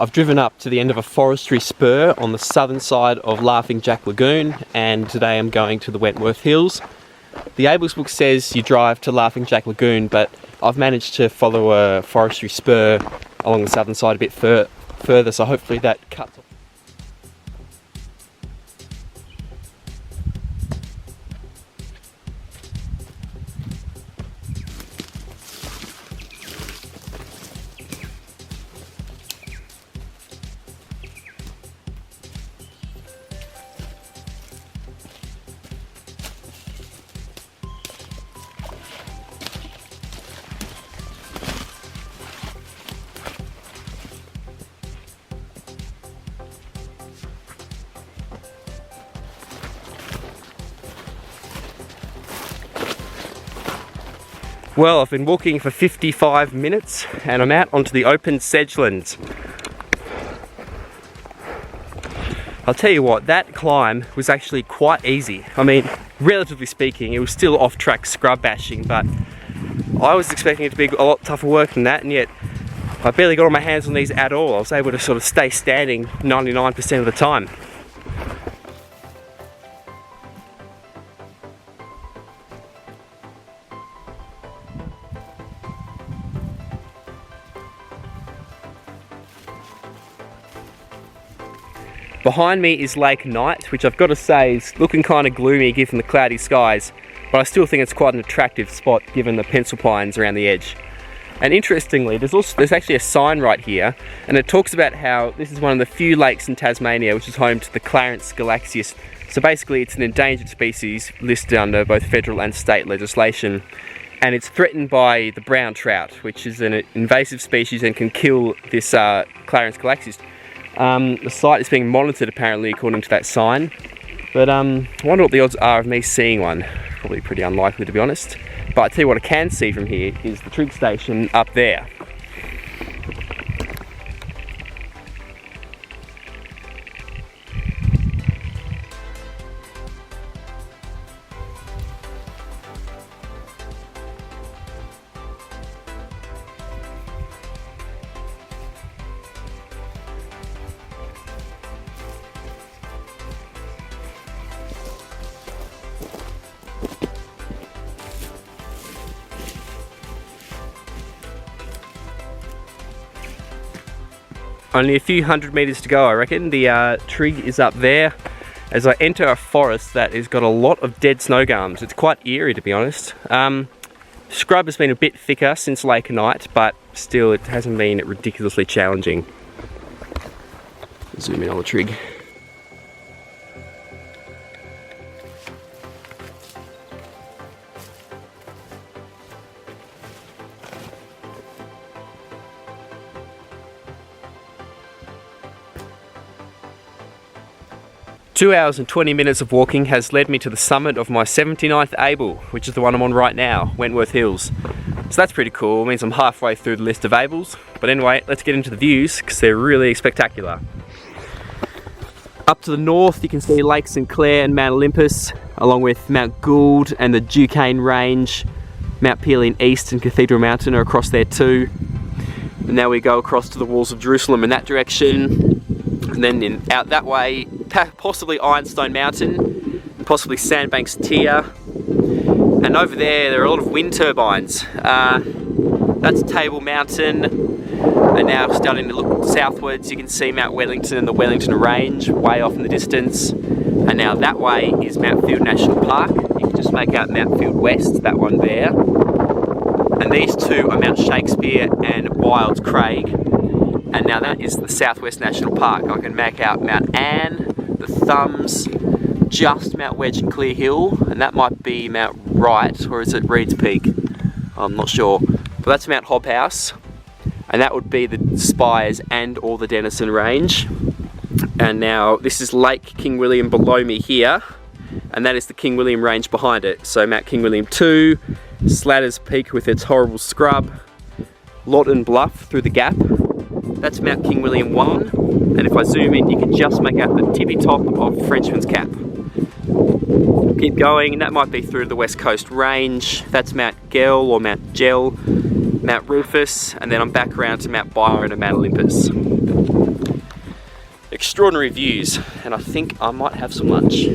I've driven up to the end of a forestry spur on the southern side of Laughing Jack Lagoon, and today I'm going to the Wentworth Hills. The Ables book says you drive to Laughing Jack Lagoon, but I've managed to follow a forestry spur along the southern side a bit further, so hopefully that cuts off. Well, I've been walking for 55 minutes and I'm out onto the open sedgelands. I'll tell you what, that climb was actually quite easy. I mean, relatively speaking, it was still off-track scrub bashing, but I was expecting it to be a lot tougher work than that, and yet I barely got on my hands on these at all. I was able to sort of stay standing 99% of the time. Behind me is Lake Night, which I've got to say is looking kind of gloomy given the cloudy skies, but I still think it's quite an attractive spot given the pencil pines around the edge. And interestingly, there's actually a sign right here, and it talks about how this is one of the few lakes in Tasmania which is home to the Clarence galaxius. So basically it's an endangered species listed under both federal and state legislation, and it's threatened by the brown trout, which is an invasive species and can kill this Clarence galaxius. The site is being monitored apparently according to that sign, but I wonder what the odds are of me seeing one. Probably pretty unlikely, to be honest, but I tell you what I can see from here is the trig station up there. Only a few hundred meters to go, I reckon. The trig is up there as I enter a forest that has got a lot of dead snow gums. It's quite eerie, to be honest. Scrub has been a bit thicker since Lake Night, but still it hasn't been ridiculously challenging. Zoom in on the trig. 2 hours and 20 minutes of walking has led me to the summit of my 79th Able, which is the one I'm on right now, Wentworth Hills. So that's pretty cool. It means I'm halfway through the list of Ables. But anyway, let's get into the views because they're really spectacular. Up to the north you can see Lake St Clair and Mount Olympus, along with Mount Gould and the Duquesne Range. Mount Pelee East and Cathedral Mountain are across there too. And now we go across to the walls of Jerusalem in that direction. And then out that way, possibly Ironstone Mountain, possibly Sandbanks Tier. And over there are a lot of wind turbines. That's Table Mountain. And now starting to look southwards, you can see Mount Wellington and the Wellington Range way off in the distance. And now that way is Mount Field National Park. You can just make out Mount Field West, that one there. And these two are Mount Shakespeare and Wilds Craig. And now that is the Southwest National Park. I can make out Mount Anne, the Thumbs, just Mount Wedge and Clear Hill, and that might be Mount Wright, or is it Reed's Peak? I'm not sure. But that's Mount Hobhouse, and that would be the Spires and all the Denison Range. And now this is Lake King William below me here, and that is the King William Range behind it. So Mount King William 2, Slatters Peak with its horrible scrub, Lawton Bluff through the gap. That's Mount King William 1, and if I zoom in you can just make out the tippy top of Frenchman's Cap. Keep going, and that might be through the West Coast Range. That's Mount Gell or Mount Gel. Mount Rufus, and then I'm back around to Mount Byron and Mount Olympus. Extraordinary views, and I think I might have some lunch.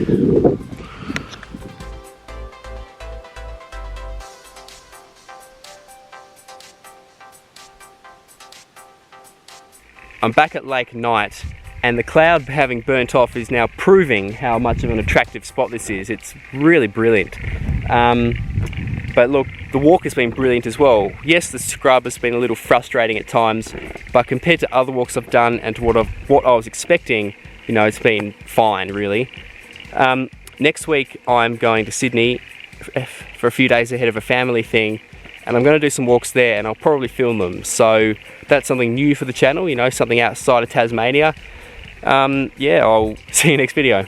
I'm back at Lake Night, and the cloud having burnt off is now proving how much of an attractive spot this is. It's really brilliant. But look, the walk has been brilliant as well. Yes, the scrub has been a little frustrating at times, but compared to other walks I've done and to what I was expecting, you know, it's been fine, really. Next week I'm going to Sydney for a few days ahead of a family thing, and I'm going to do some walks there, and I'll probably film them. So that's something new for the channel, you know, something outside of Tasmania. Yeah, I'll see you next video.